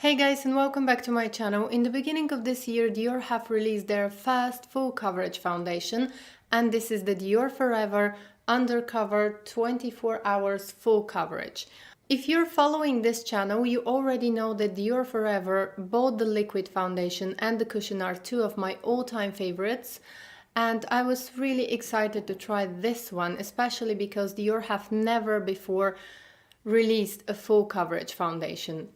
Hey guys, and welcome back to my channel. In the beginning of this year, Dior have released their first full coverage foundation, and this is the Dior Forever Undercover 24 hours full coverage. If you're following this channel, you already know that Dior Forever, both the liquid foundation and the cushion, are two of my all-time favorites. And I was really excited to try this one, especially because Dior have never before released a full coverage foundation.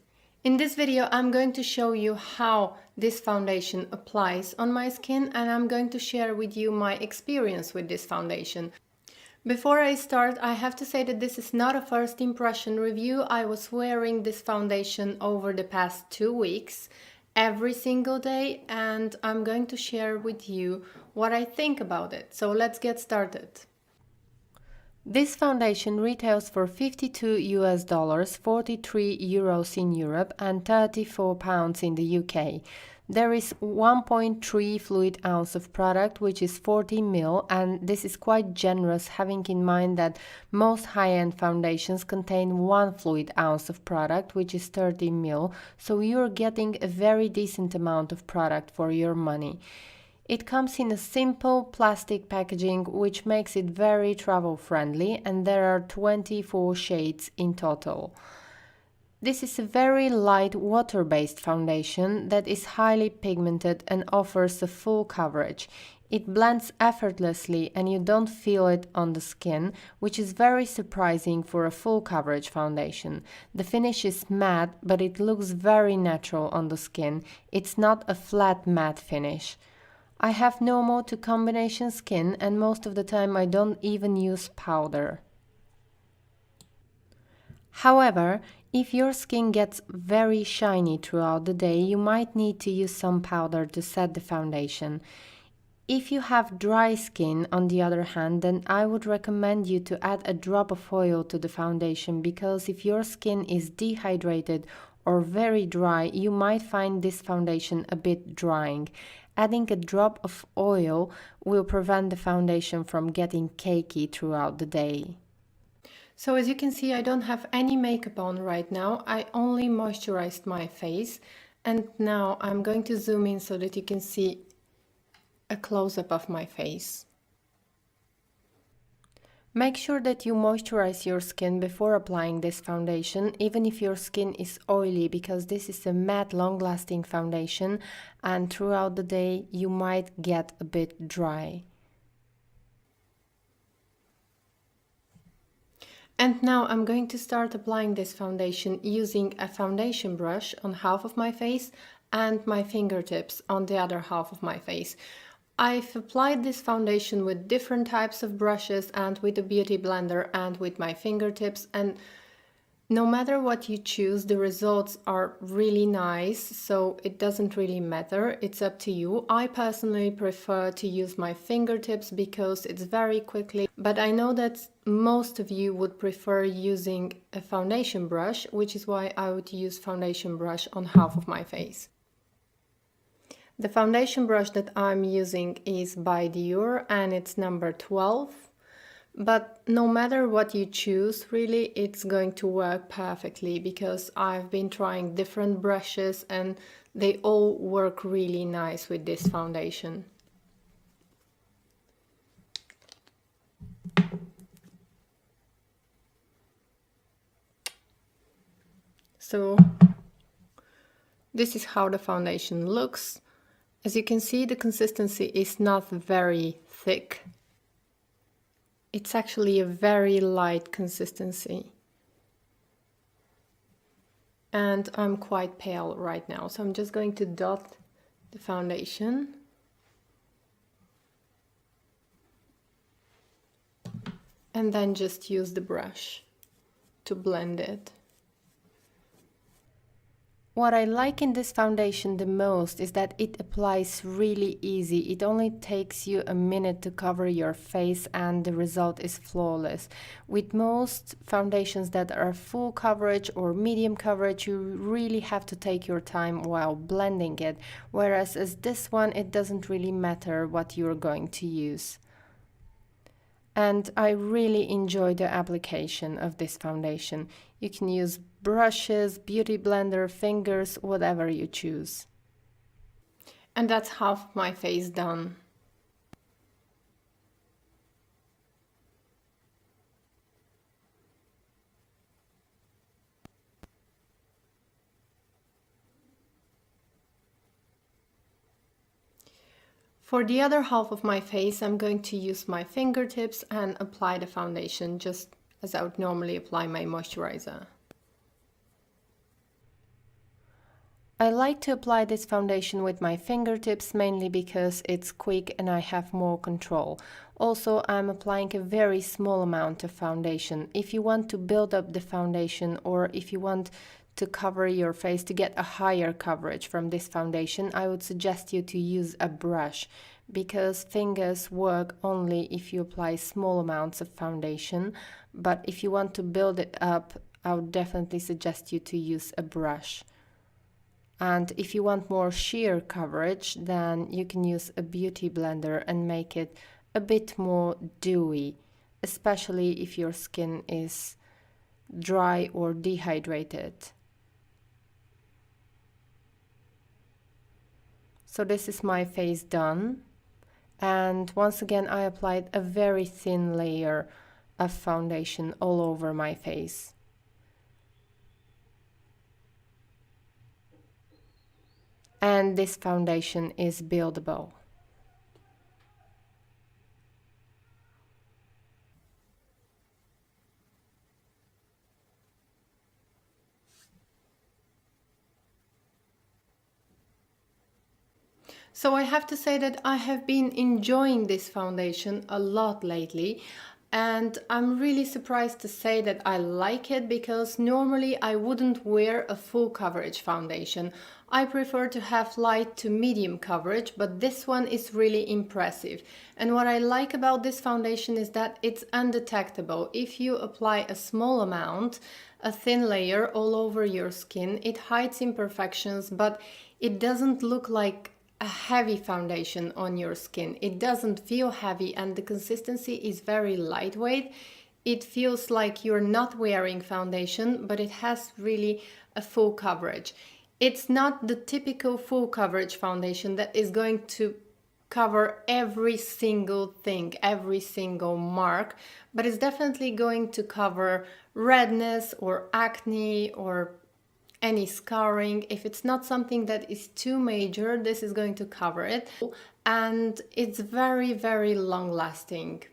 In this video, I'm going to show you how this foundation applies on my skin, and I'm going to share with you my experience with this foundation. Before I start, I have to say that this is not a first impression review. I was wearing this foundation over the past 2 weeks, every single day, and I'm going to share with you what I think about it. So let's get started. This foundation retails for $52, 43 euros in Europe and 34 pounds in the UK. There is 1.3 fluid ounce of product, which is 40 ml, and this is quite generous, having in mind that most high-end foundations contain 1 fluid ounce of product, which is 30 ml, so you're getting a very decent amount of product for your money. It comes in a simple plastic packaging, which makes it very travel friendly, and there are 24 shades in total. This is a very light water-based foundation that is highly pigmented and offers a full coverage. It blends effortlessly and you don't feel it on the skin, which is very surprising for a full coverage foundation. The finish is matte, but it looks very natural on the skin. It's not a flat matte finish. I have normal to combination skin, and most of the time I don't even use powder. However, if your skin gets very shiny throughout the day, you might need to use some powder to set the foundation. If you have dry skin, on the other hand, then I would recommend you to add a drop of oil to the foundation, because if your skin is dehydrated or very dry, you might find this foundation a bit drying. Adding a drop of oil will prevent the foundation from getting cakey throughout the day. So as you can see, I don't have any makeup on right now. I only moisturized my face, and now I'm going to zoom in so that you can see a close-up of my face. Make sure that you moisturize your skin before applying this foundation, even if your skin is oily, because this is a matte, long-lasting foundation, and throughout the day you might get a bit dry. And now I'm going to start applying this foundation using a foundation brush on half of my face and my fingertips on the other half of my face. I've applied this foundation with different types of brushes and with a beauty blender and with my fingertips, and no matter what you choose, the results are really nice, so it doesn't really matter, it's up to you. I personally prefer to use my fingertips because it's very quickly, but I know that most of you would prefer using a foundation brush, which is why I would use foundation brush on half of my face. The foundation brush that I'm using is by Dior and it's number 12, but no matter what you choose, really it's going to work perfectly, because I've been trying different brushes and they all work really nice with this foundation. So this is how the foundation looks. As you can see, the consistency is not very thick. It's actually a very light consistency. And I'm quite pale right now, so I'm just going to dot the foundation. And then just use the brush to blend it. What I like in this foundation the most is that it applies really easy. It only takes you a minute to cover your face and the result is flawless. With most foundations that are full coverage or medium coverage, you really have to take your time while blending it, whereas as this one, it doesn't really matter what you're going to use. And I really enjoy the application of this foundation. You can use brushes, beauty blender, fingers, whatever you choose. And that's half my face done. For the other half of my face, I'm going to use my fingertips and apply the foundation just as I would normally apply my moisturizer. I like to apply this foundation with my fingertips mainly because it's quick and I have more control. Also, I'm applying a very small amount of foundation. If you want to build up the foundation or if you want to cover your face to get a higher coverage from this foundation, I would suggest you to use a brush because fingers work only if you apply small amounts of foundation. But if you want to build it up, I would definitely suggest you to use a brush. And if you want more sheer coverage, then you can use a beauty blender and make it a bit more dewy, especially if your skin is dry or dehydrated. So this is my face done. And once again, I applied a very thin layer of foundation all over my face. And this foundation is buildable. So I have to say that I have been enjoying this foundation a lot lately, and I'm really surprised to say that I like it because normally I wouldn't wear a full coverage foundation. I prefer to have light to medium coverage, but this one is really impressive. And what I like about this foundation is that it's undetectable. If you apply a small amount, a thin layer all over your skin, it hides imperfections, but it doesn't look like a heavy foundation on your skin. It doesn't feel heavy and the consistency is very lightweight. It feels like you're not wearing foundation, but it has really a full coverage. It's not the typical full coverage foundation that is going to cover every single thing, every single mark, but it's definitely going to cover redness or acne or any scarring. If it's not something that is too major, this is going to cover it. And it's very, very long lasting.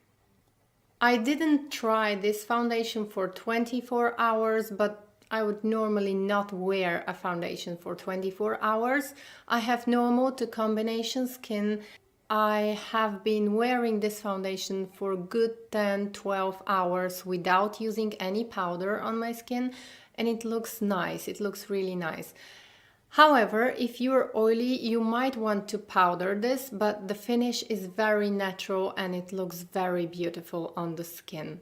I didn't try this foundation for 24 hours, but I would normally not wear a foundation for 24 hours. I have normal to combination skin. I have been wearing this foundation for good 10-12 hours without using any powder on my skin, and it looks nice. It looks really nice. However, if you're oily, you might want to powder this, but the finish is very natural and it looks very beautiful on the skin.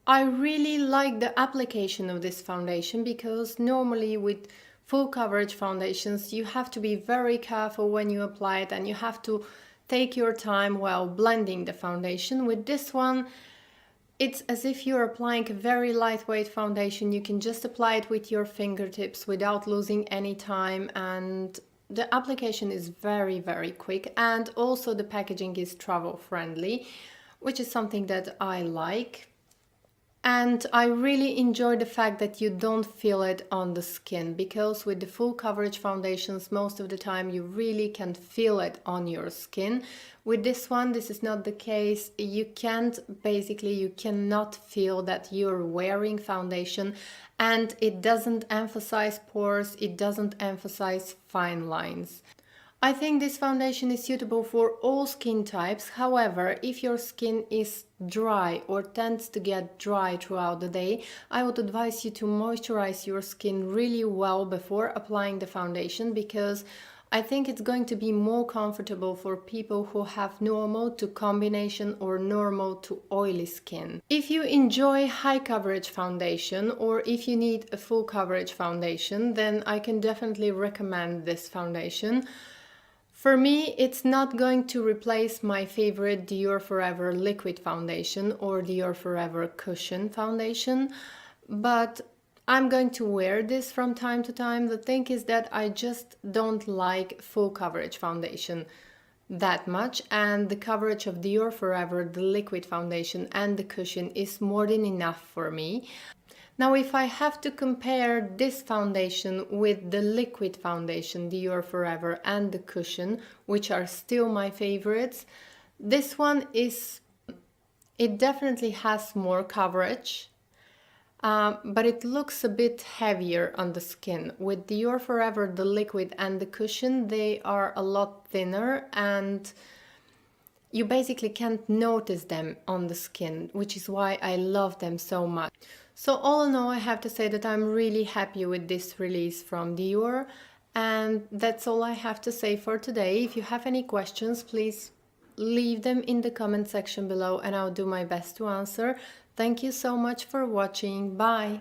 I really like the application of this foundation because normally with full coverage foundations, you have to be very careful when you apply it and you have to take your time while blending the foundation. With this one, it's as if you're applying a very lightweight foundation. You can just apply it with your fingertips without losing any time, and the application is very, very quick, and also the packaging is travel friendly, which is something that I like. And I really enjoy the fact that you don't feel it on the skin, because with the full coverage foundations, most of the time you really can feel it on your skin. With this one, this is not the case. You cannot feel that you're wearing foundation, and it doesn't emphasize pores, it doesn't emphasize fine lines. I think this foundation is suitable for all skin types. However, if your skin is dry or tends to get dry throughout the day, I would advise you to moisturize your skin really well before applying the foundation, because I think it's going to be more comfortable for people who have normal to combination or normal to oily skin. If you enjoy high coverage foundation, or if you need a full coverage foundation, then I can definitely recommend this foundation. For me, it's not going to replace my favorite Dior Forever Liquid Foundation or Dior Forever Cushion Foundation, but I'm going to wear this from time to time. The thing is that I just don't like full coverage foundation that much, and the coverage of Dior Forever, the liquid foundation and the cushion is more than enough for me. Now, if I have to compare this foundation with the liquid foundation, Dior Forever and the cushion, which are still my favorites, this one it definitely has more coverage, but it looks a bit heavier on the skin. With Dior Forever, the liquid and the cushion, they are a lot thinner and you basically can't notice them on the skin, which is why I love them so much. So all in all, I have to say that I'm really happy with this release from Dior, and that's all I have to say for today. If you have any questions, please leave them in the comment section below and I'll do my best to answer. Thank you so much for watching. Bye!